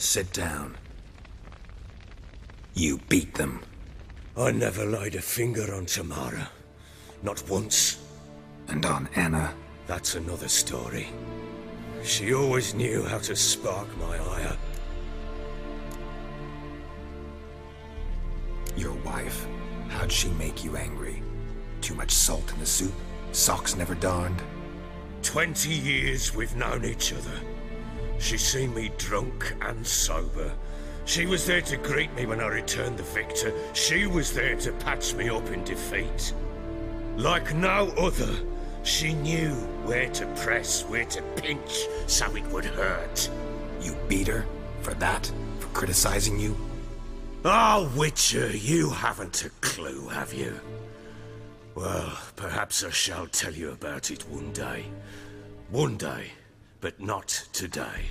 Sit down. You beat them. I never laid a finger on Tamara. Not once. And on Anna? That's another story. She always knew how to spark my ire. Your wife, how'd she make you angry? Too much salt in the soup? Socks never darned? 20 years we've known each other. She's seen me drunk and sober. She was there to greet me when I returned the victor. She was there to patch me up in defeat. Like no other, she knew where to press, where to pinch, so it would hurt. You beat her? For that? For criticizing you? Oh, Witcher, you haven't a clue, have you? Well, perhaps I shall tell you about it one day. One day, but not today.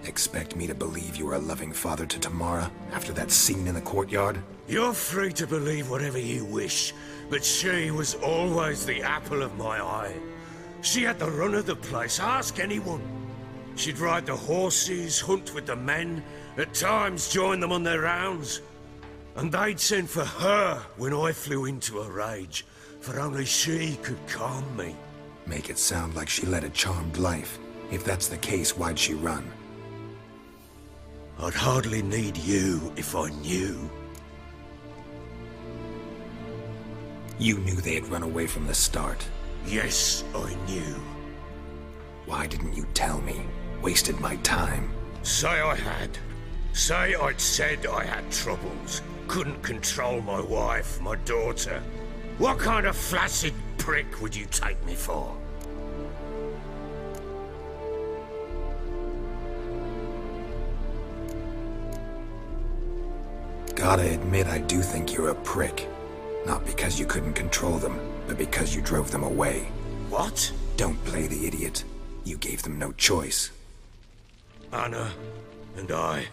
Expect me to believe you were a loving father to Tamara after that scene in the courtyard? You're free to believe whatever you wish, but she was always the apple of my eye. She had the run of the place, ask anyone. She'd ride the horses, hunt with the men, at times join them on their rounds. And they'd send for her when I flew into a rage, for only she could calm me. Make it sound like she led a charmed life. If that's the case, why'd she run? I'd hardly need you if I knew. You knew they had run away from the start. Yes, I knew. Why didn't you tell me? Wasted my time. Say I had. Say I'd said I had troubles. Couldn't control my wife, my daughter. What kind of flaccid prick would you take me for? Gotta admit, I do think you're a prick. Not because you couldn't control them, but because you drove them away. What? Don't play the idiot. You gave them no choice. Anna and I...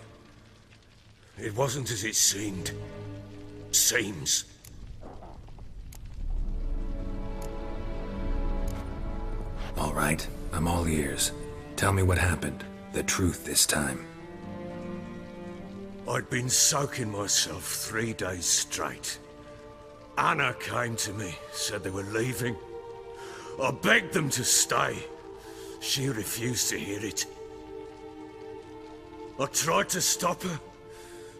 It wasn't as it seemed. Seems. All right, I'm all ears. Tell me what happened. The truth this time. I'd been soaking myself 3 days straight. Anna came to me, said they were leaving. I begged them to stay. She refused to hear it. I tried to stop her.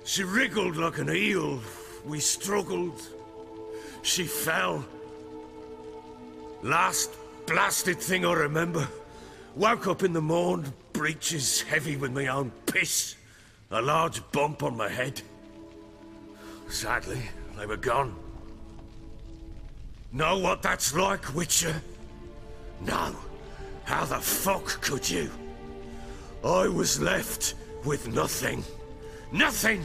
She wriggled like an eel. We struggled. She fell. Last blasted thing I remember. Woke up in the morn, breeches heavy with my own piss. A large bump on my head. Sadly, they were gone. Know what that's like, Witcher? No. How the fuck could you? I was left with nothing. Nothing!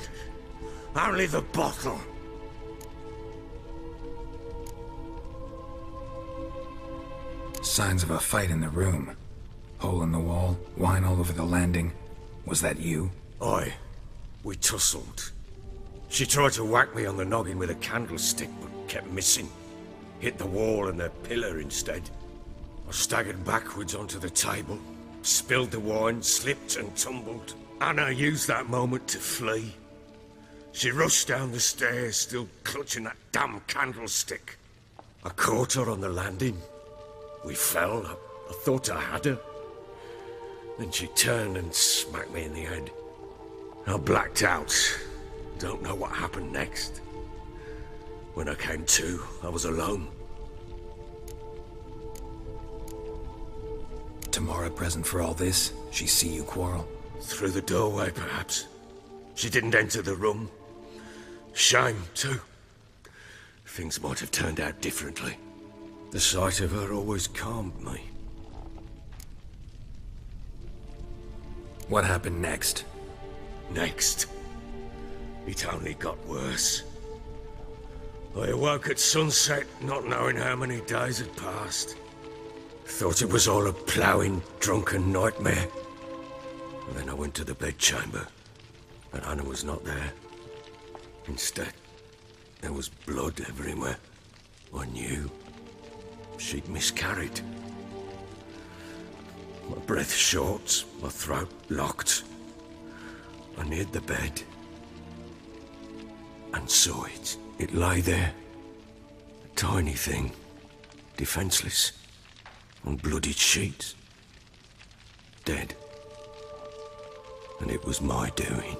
Only the bottle. Signs of a fight in the room. Hole in the wall, wine all over the landing. Was that you? Aye. We tussled. She tried to whack me on the noggin with a candlestick, but kept missing. Hit the wall and the pillar instead. I staggered backwards onto the table, spilled the wine, slipped and tumbled. Anna used that moment to flee. She rushed down the stairs, still clutching that damn candlestick. I caught her on the landing. We fell. I thought I had her. Then she turned and smacked me in the head. I blacked out. Don't know what happened next. When I came to, I was alone. Tamara present for all this? She see you quarrel? Through the doorway, perhaps. She didn't enter the room. Shame, too. Things might have turned out differently. The sight of her always calmed me. What happened next? Next? It only got worse. I awoke at sunset, not knowing how many days had passed. Thought it was all a ploughing, drunken nightmare. And then I went to the bedchamber, and Anna was not there. Instead, there was blood everywhere. I knew she'd miscarried. My breath short, my throat locked. I neared the bed and saw it. It lay there, a tiny thing, defenseless, on bloodied sheets, dead. And it was my doing.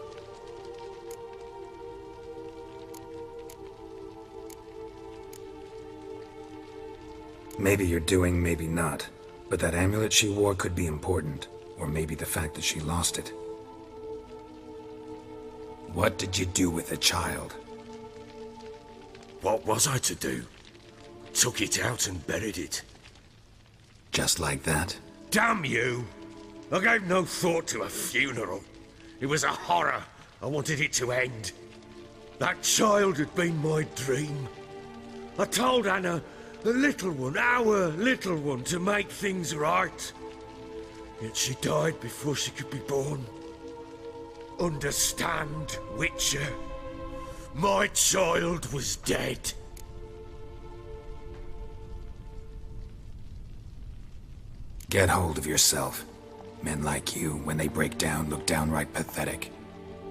Maybe you're doing, maybe not. But that amulet she wore could be important. Or maybe the fact that she lost it. What did you do with the child? What was I to do? Took it out and buried it. Just like that? Damn you! I gave no thought to a funeral. It was a horror. I wanted it to end. That child had been my dream. I told Anna, the little one, our little one, to make things right. Yet she died before she could be born. Understand, Witcher? My child was dead. Get hold of yourself. Men like you, when they break down, look downright pathetic.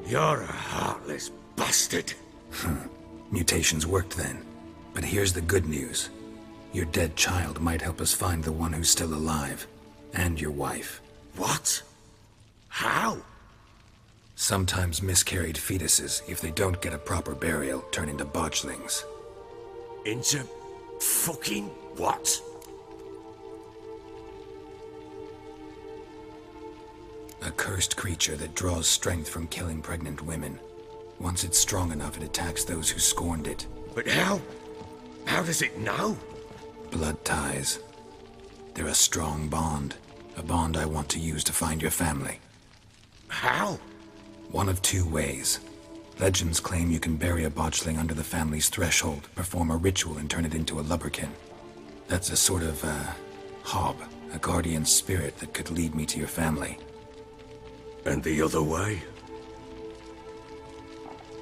You're a heartless bastard. Mutations worked then. But here's the good news. Your dead child might help us find the one who's still alive. And your wife. What? How? Sometimes miscarried fetuses, if they don't get a proper burial, turn into botchlings. Into fucking what? A cursed creature that draws strength from killing pregnant women. Once it's strong enough, it attacks those who scorned it. But how? How does it know? Blood ties. They're a strong bond. A bond I want to use to find your family. How? One of two ways. Legends claim you can bury a botchling under the family's threshold, perform a ritual, and turn it into a lubberkin. That's a sort of, hob, a guardian spirit that could lead me to your family. And the other way?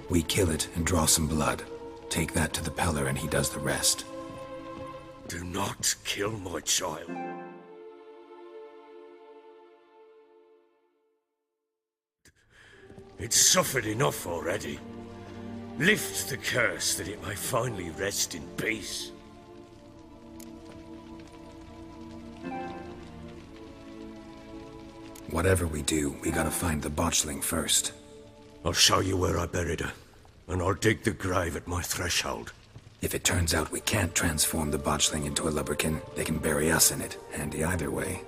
We kill it and draw some blood. Take that to the Peller and he does the rest. Do not kill my child. It's suffered enough already. Lift the curse that it may finally rest in peace. Whatever we do, we gotta find the botchling first. I'll show you where I buried her, and I'll dig the grave at my threshold. If it turns out we can't transform the botchling into a lubberkin, they can bury us in it. Handy either way.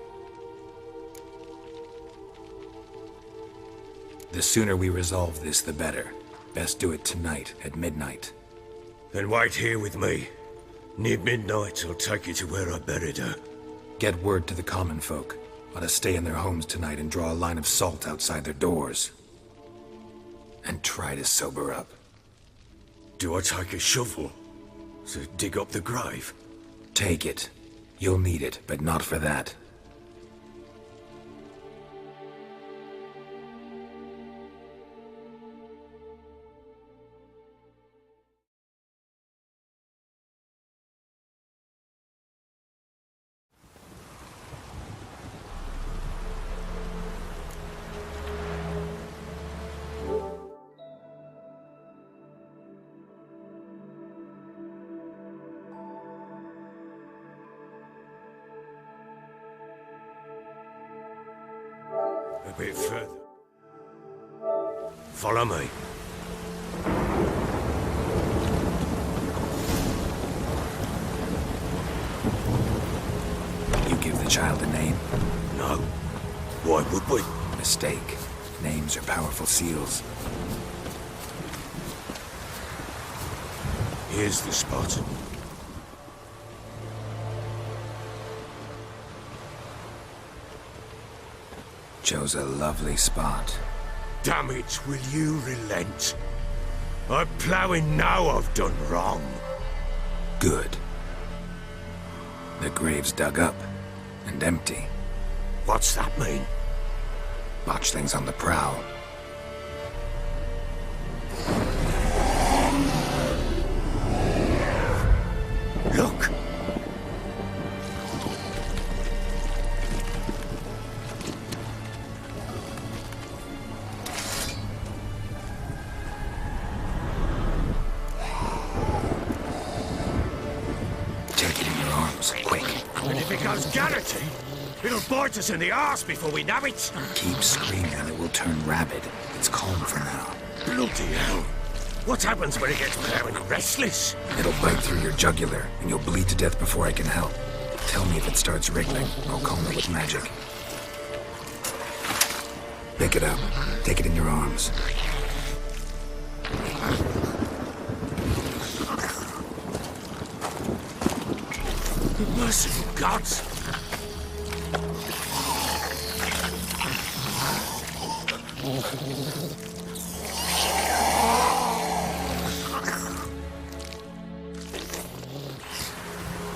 The sooner we resolve this, the better. Best do it tonight, at midnight. Then wait here with me. Near midnight, I'll take you to where I buried her. Get word to the common folk. Let us stay in their homes tonight and draw a line of salt outside their doors. And try to sober up. Do I take a shovel to dig up the grave? Take it. You'll need it, but not for that. A bit further. Follow me. You give the child a name? No. Why would we? Mistake. Names are powerful seals. Here's the spot. Chose a lovely spot. Damn it, will you relent? I'm ploughing now I've done wrong. Good. The grave's dug up and empty. What's that mean? Botchling's on the prowl. Look! goes Garrity. It'll bite us in the arse before we know it. Keep screaming and it will turn rabid. It's calm for now. Bloody hell. What happens when it gets very restless? It'll bite through your jugular, and you'll bleed to death before I can help. Tell me if it starts wriggling. I'll calm it with magic. Pick it up. Take it in your arms. Merciful gods!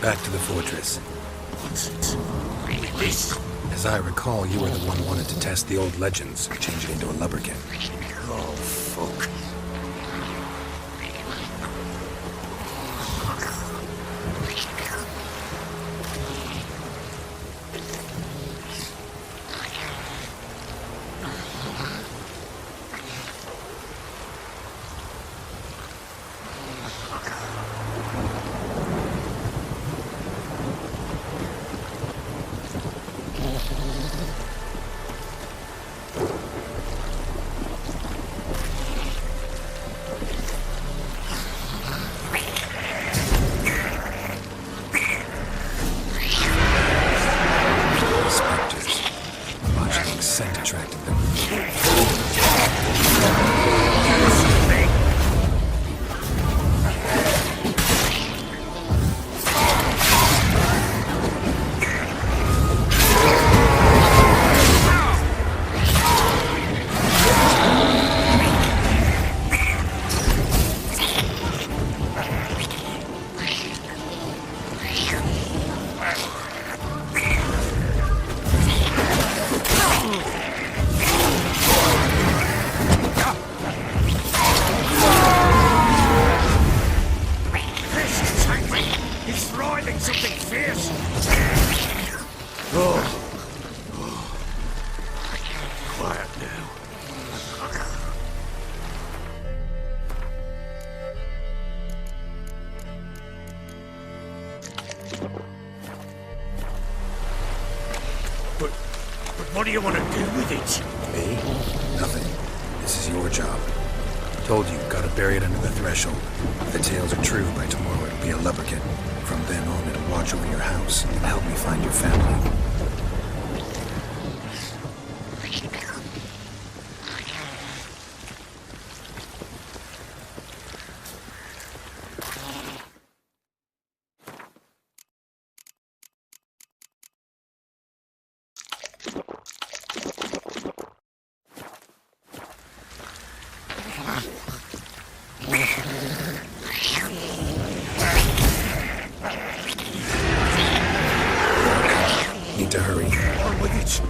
Back to the fortress. What's this? As I recall, you were the one who wanted to test the old legends, change it into a lubberkin. Oh, fuck. Scent attracted them. But what do you want to do with it? Me? Nothing. This is your job. Told you, gotta bury it under the threshold. If the tales are true, by tomorrow it'll be a lubberkin. From then on, it'll watch over your house and help me find your family. Need to hurry. On with it.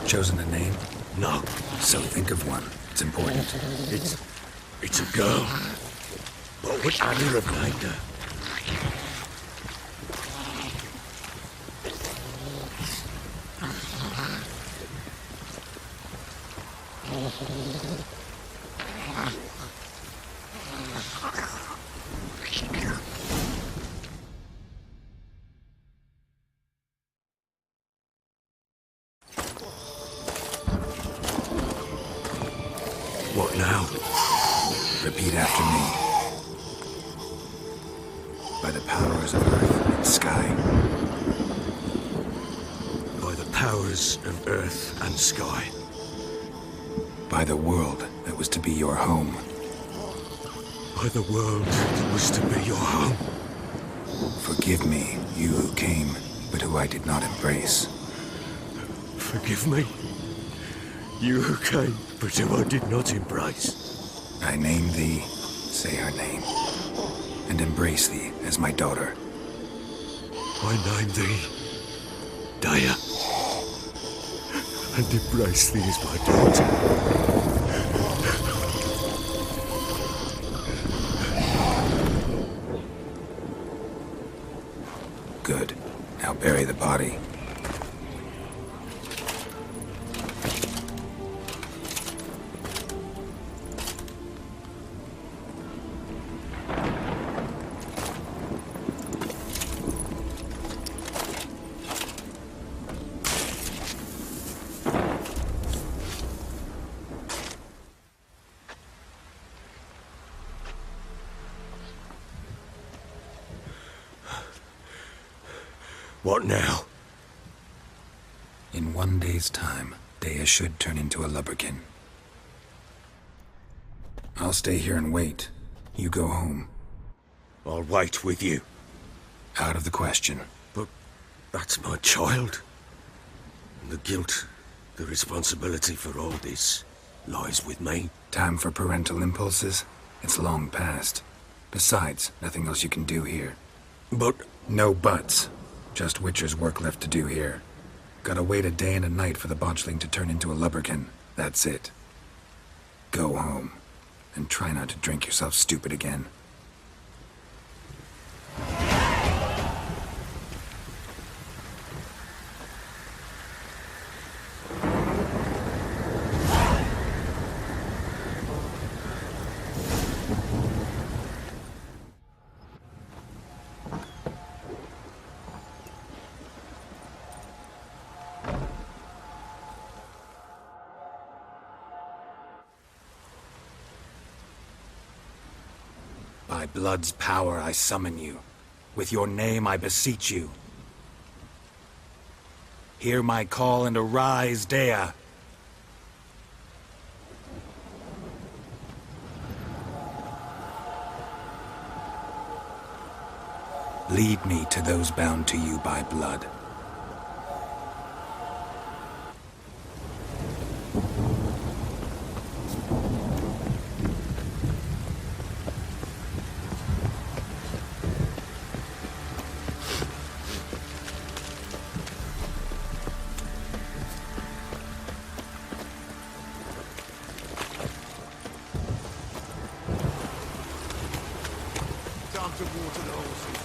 Chosen a name? No. So think of one. It's important. It's a girl. What would Annie have named her? What now? Repeat after me. By the powers of earth and sky. By the powers of earth and sky. by the world that was to be your home. By the world that was to be your home. Forgive me, you who came, but who I did not embrace. Forgive me, you who came, but who I did not embrace. I name thee, say her name, and embrace thee as my daughter. I name thee, Daya, and embrace thee as my daughter. Good. Now bury the body. What now? In 1 day's time, Daya should turn into a lubberkin. I'll stay here and wait. You go home. I'll wait with you. Out of the question. But that's my child. And the guilt, the responsibility for all this lies with me. Time for parental impulses? It's long past. Besides, nothing else you can do here. But... No buts. Just Witcher's work left to do here. Gotta wait a day and a night for the botchling to turn into a lubberkin. That's it. Go home. And try not to drink yourself stupid again. By blood's power I summon you. With your name I beseech you. Hear my call and arise, Daya. Lead me to those bound to you by blood. Time to water the horses.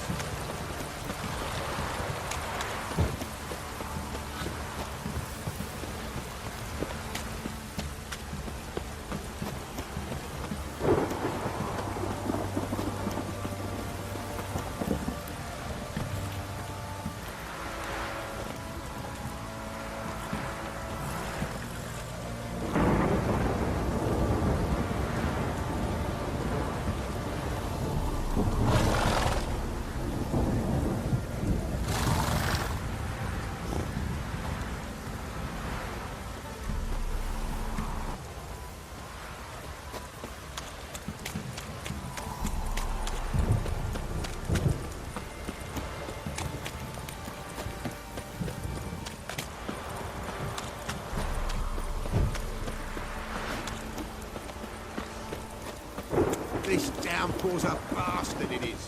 This downpour's a bastard, it is.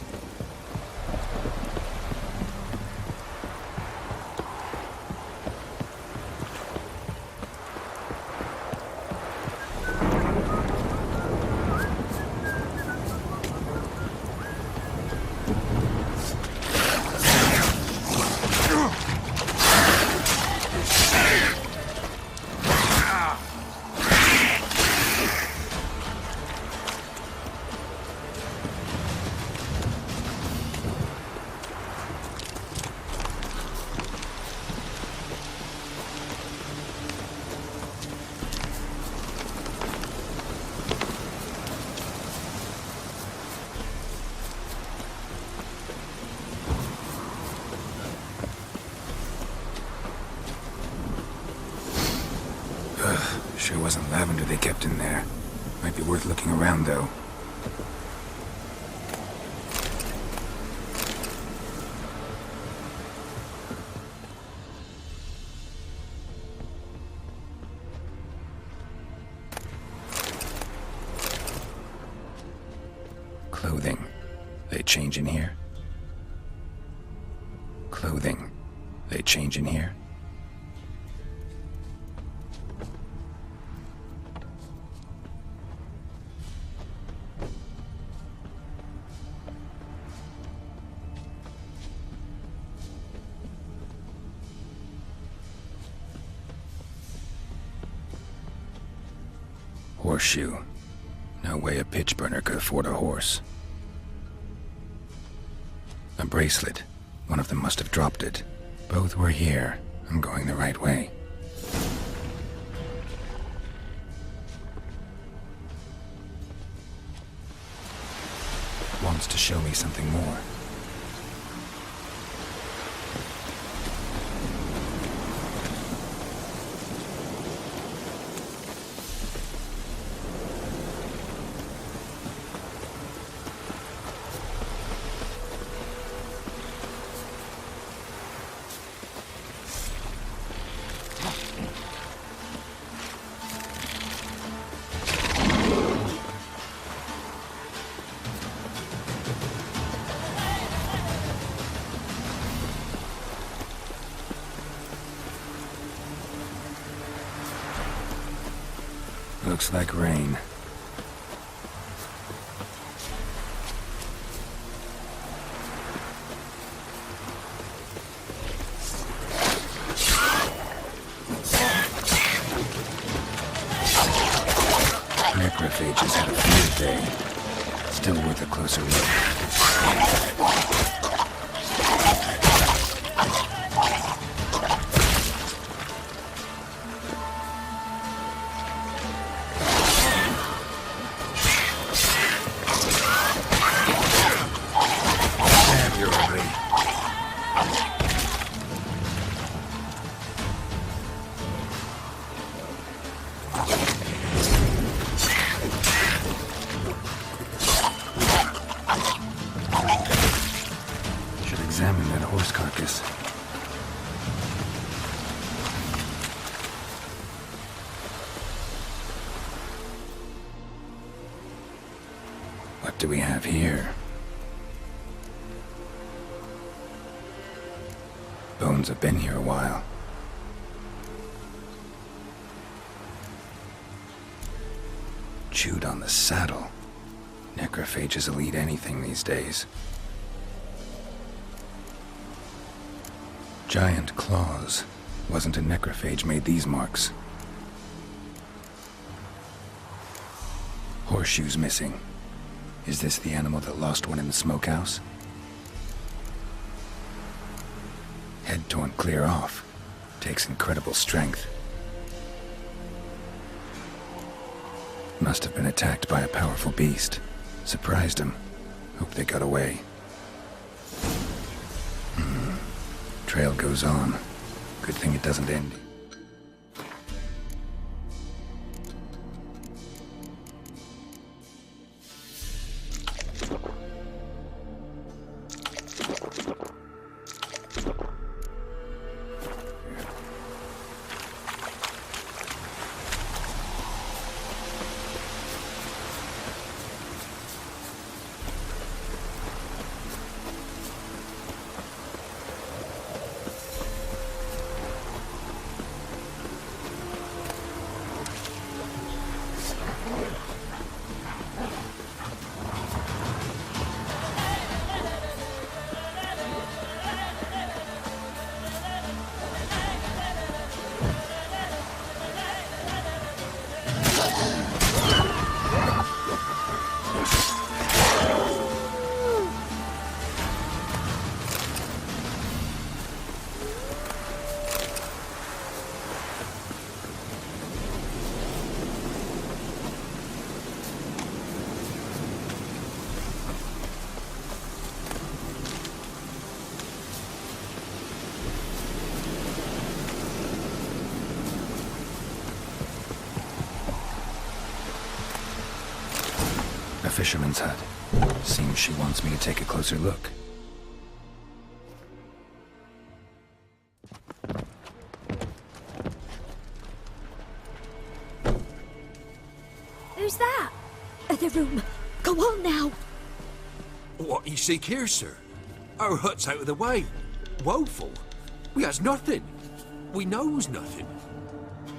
Sure wasn't lavender they kept in there. Might be worth looking around, though. Clothing. They change in here? Clothing. They change in here? Horseshoe. No way a pitch burner could afford a horse. A bracelet. One of them must have dropped it. Both were here. I'm going the right way. Wants to show me something more. Looks like rain. Necrophages had a field day. Still worth a closer look. Examine that horse carcass. What do we have here? Bones have been here a while. Chewed on the saddle. Necrophages will eat anything these days. Giant claws. Wasn't a necrophage made these marks. Horseshoes missing. Is this the animal that lost one in the smokehouse? Head torn clear off. Takes incredible strength. Must have been attacked by a powerful beast. Surprised him. Hope they got away. Trail goes on. Good thing it doesn't end. fisherman's hut. Seems she wants me to take a closer look. Who's that? Other room. Go on now. What you seek here, sir? Our hut's out of the way. Woeful. We has nothing. We knows nothing.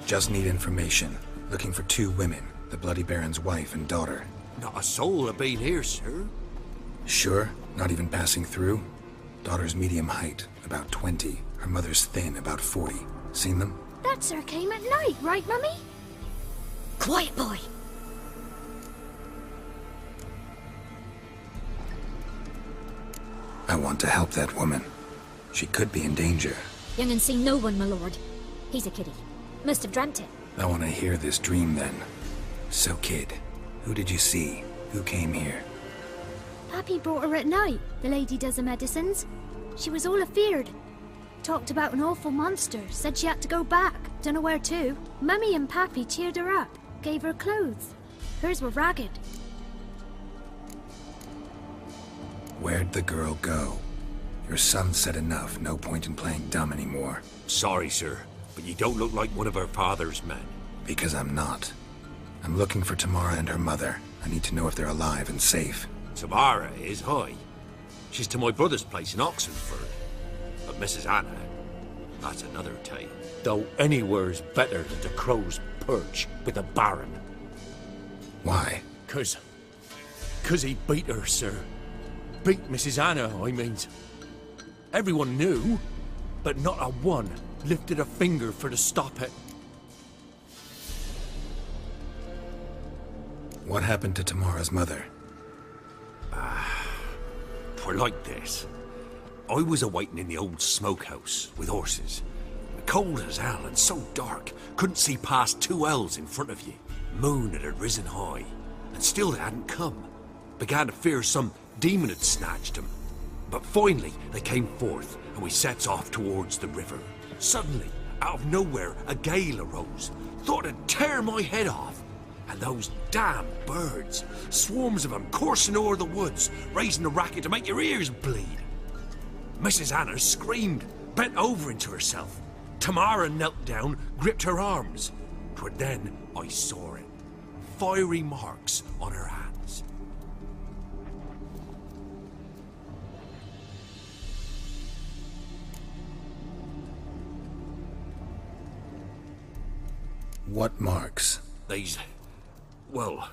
Just need information. Looking for 2 women, the Bloody Baron's wife and daughter. Not a soul have been here, sir. Sure? Not even passing through? Daughter's medium height, about 20. Her mother's thin, about 40. Seen them? That sir came at night, right, Mummy? Quiet, boy. I want to help that woman. She could be in danger. Young and seen no one, my lord. He's a kiddie. Must have dreamt it. I want to hear this dream then. So, kid, who did you see? Who came here? Pappy brought her at night. The lady does the medicines. She was all afeared. Talked about an awful monster. Said she had to go back. Dunno where to. Mummy and Pappy cheered her up. Gave her clothes. Hers were ragged. Where'd the girl go? Your son said enough. No point in playing dumb anymore. Sorry, sir, but you don't look like one of our father's men. Because I'm not. I'm looking for Tamara and her mother. I need to know if they're alive and safe. Tamara is, aye. She's to my brother's place in Oxenford. But Mrs. Anna, that's another tale. Though anywhere's better than the Crow's Perch with a baron. Why? 'Cause he beat her, sir. Beat Mrs. Anna, I means. Everyone knew, but not a one lifted a finger for to stop it. What happened to Tamara's mother? Twere like this. I was awaiting in the old smokehouse with horses. Cold as hell and so dark, couldn't see past 2 ells in front of you. Moon had risen high, and still they hadn't come. Began to fear some demon had snatched them. But finally, they came forth, and we sets off towards the river. Suddenly, out of nowhere, a gale arose. Thought it'd tear my head off. And those damn birds, swarms of them coursing o'er the woods, raising a racket to make your ears bleed. Mrs. Anna screamed, bent over into herself. Tamara knelt down, gripped her arms. 'Twere then I saw it. Fiery marks on her hands. What marks? They's, well,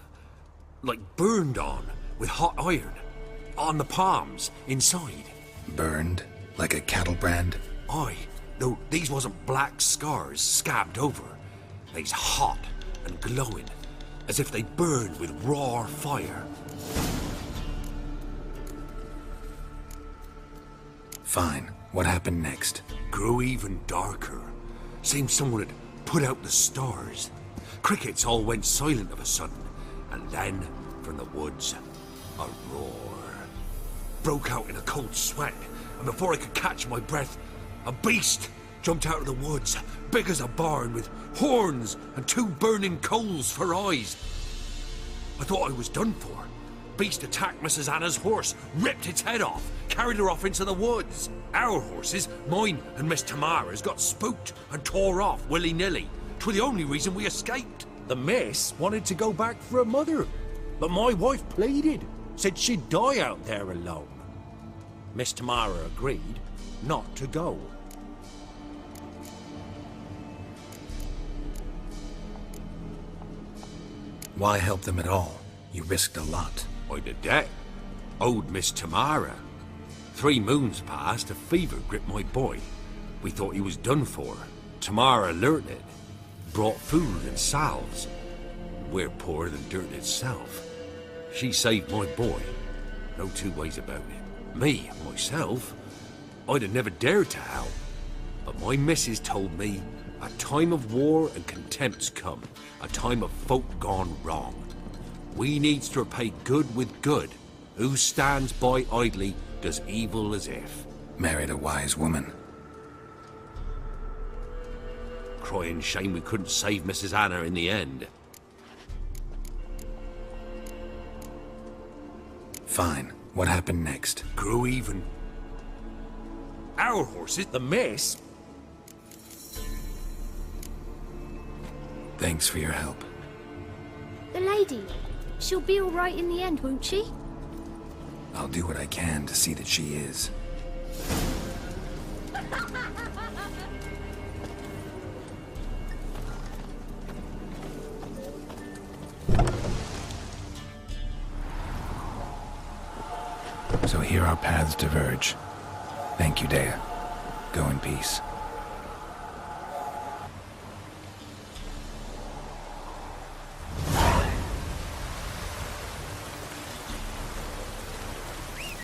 like burned on with hot iron. On the palms, inside. Burned? Like a cattle brand? Aye, though these wasn't black scars scabbed over. They's hot and glowing, as if they burned with raw fire. Fine. What happened next? Grew even darker. Seemed someone had put out the stars. Crickets all went silent of a sudden, and then, from the woods, a roar. Broke out in a cold sweat, and before I could catch my breath, a beast jumped out of the woods, big as a barn, with horns and 2 burning coals for eyes. I thought I was done for. Beast attacked Mrs. Anna's horse, ripped its head off, carried her off into the woods. Our horses, mine and Miss Tamara's, got spooked and tore off willy-nilly. 'Twere the only reason we escaped. The miss wanted to go back for her mother, but my wife pleaded, said she'd die out there alone. Miss Tamara agreed not to go. Why help them at all? You risked a lot. I'd a debt. Owed Miss Tamara. 3 moons passed, a fever gripped my boy. We thought he was done for. Tamara learnt it. Brought food and salves. We're poorer than dirt itself. She saved my boy. No 2 ways about it. Me, myself, I'd have never dared to help. But my missus told me a time of war and contempt's come. A time of folk gone wrong. We needs to repay good with good. Who stands by idly does evil as if. Married a wise woman. Crying shame we couldn't save Mrs. Anna in the end. Fine. What happened next? Grew even. Our horses, the mess. Thanks for your help. The lady. She'll be all right in the end, won't she? I'll do what I can to see that she is. So here our paths diverge. Thank you, Dea. Go in peace.